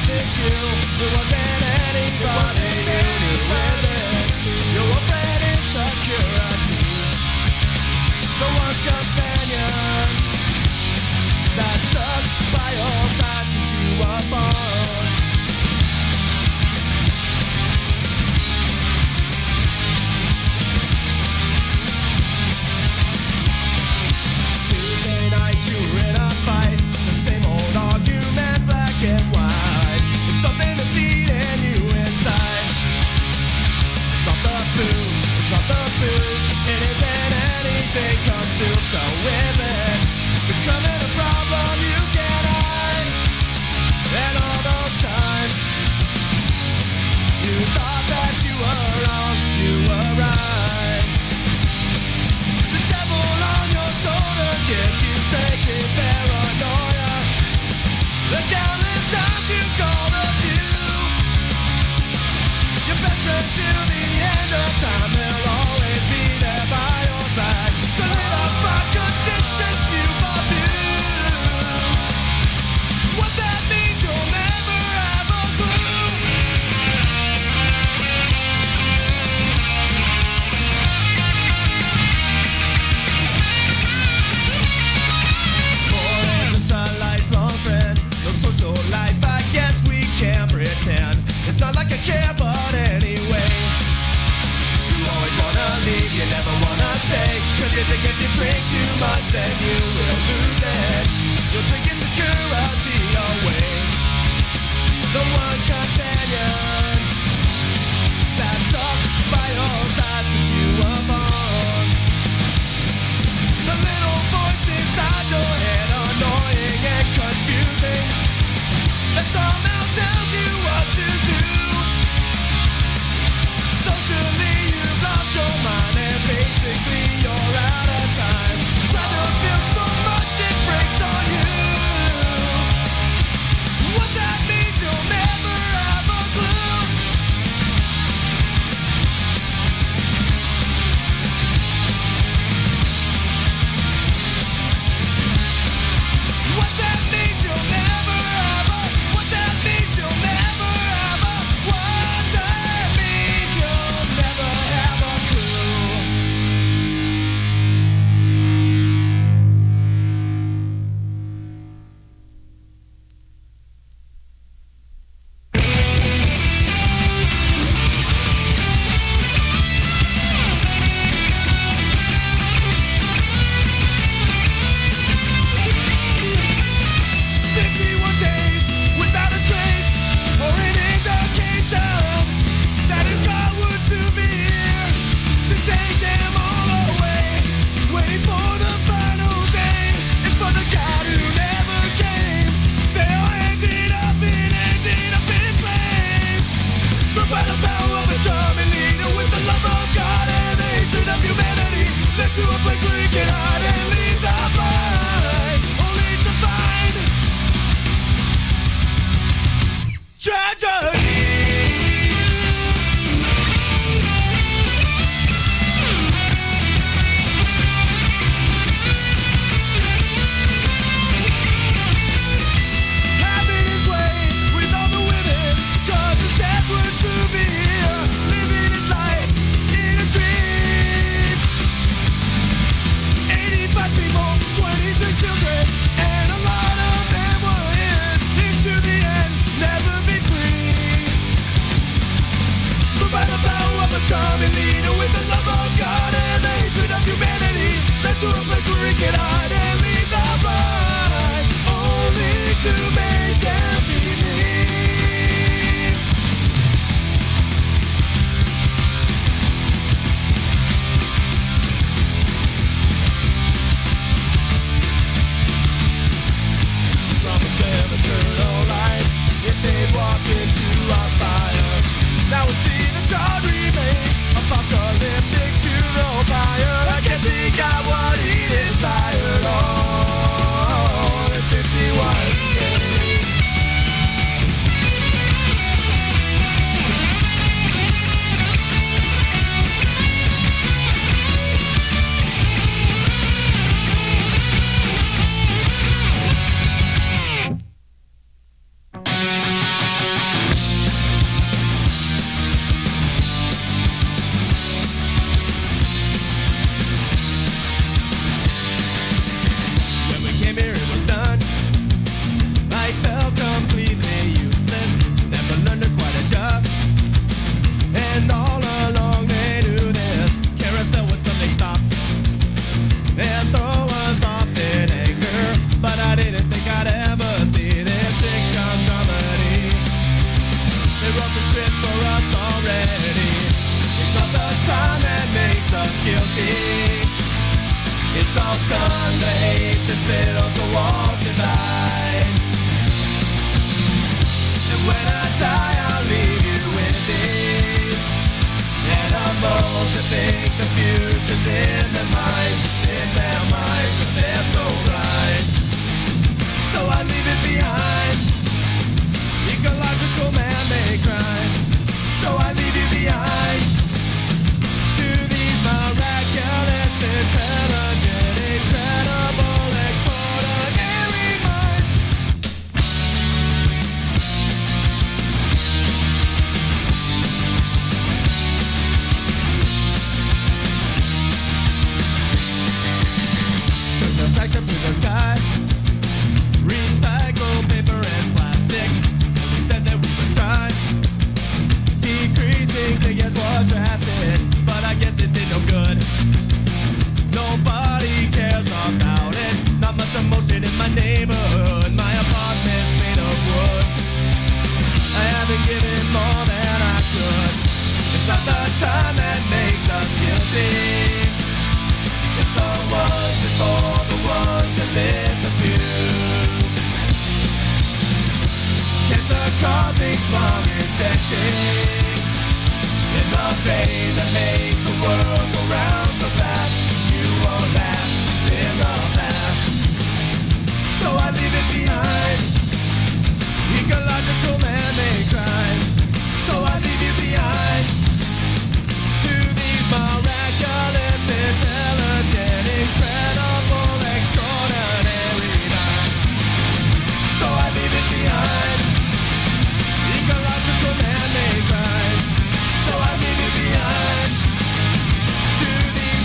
wasn't you, it wasn't anybody you knew with it. Your friend insecurity, the one companion that stuck by your side since you were born. Tuesday night you were in a fight, the same old argument, black and white. It's something that's eating you inside. done, the hate that's built, the walls divide. And when I die, I'll leave you with these animals that think the future's in their minds, but they're so blind. So I leave it behind, ecological man-made crime. So I leave you behind to these miraculous, intelligent, incredible, extraordinary minds. Turn the sector to the sky, recycle paper and plastic. And we said that we would try. Decreasing figures were drastic, but I guess it did no good. Nobody cares about it. Not much emotion in my neighborhood. My apartment's made of wood. I haven't given more than I could. It's not the time that makes us guilty. It's the ones before the ones that lit the fuse. Cancer causing smog injecting in the vein that makes the world go round so fast. You won't last, it's in the past. So I leave it behind, ecological man-made crime. So I leave you behind to these miraculous, intelligent, incredible, extraordinary minds. So I leave it behind, ecological man-made crime. So I leave it behind to these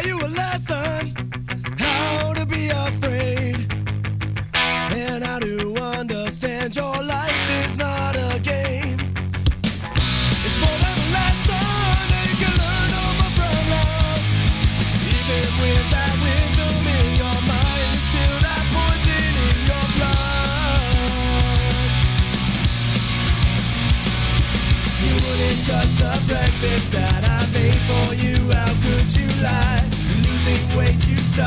you a lesson how to be afraid and how to understand your life is not a game. It's more than a lesson that you can learn over from love. Even with that wisdom in your mind, there's still that poison in your blood. You wouldn't touch the breakfast that I made for you. How could you lie? Losing weight, you start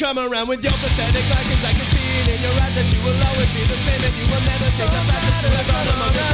come around with your pathetic lies, 'cause I can see it in your eyes that you will always be the same, and you will never take the path to the bottom of your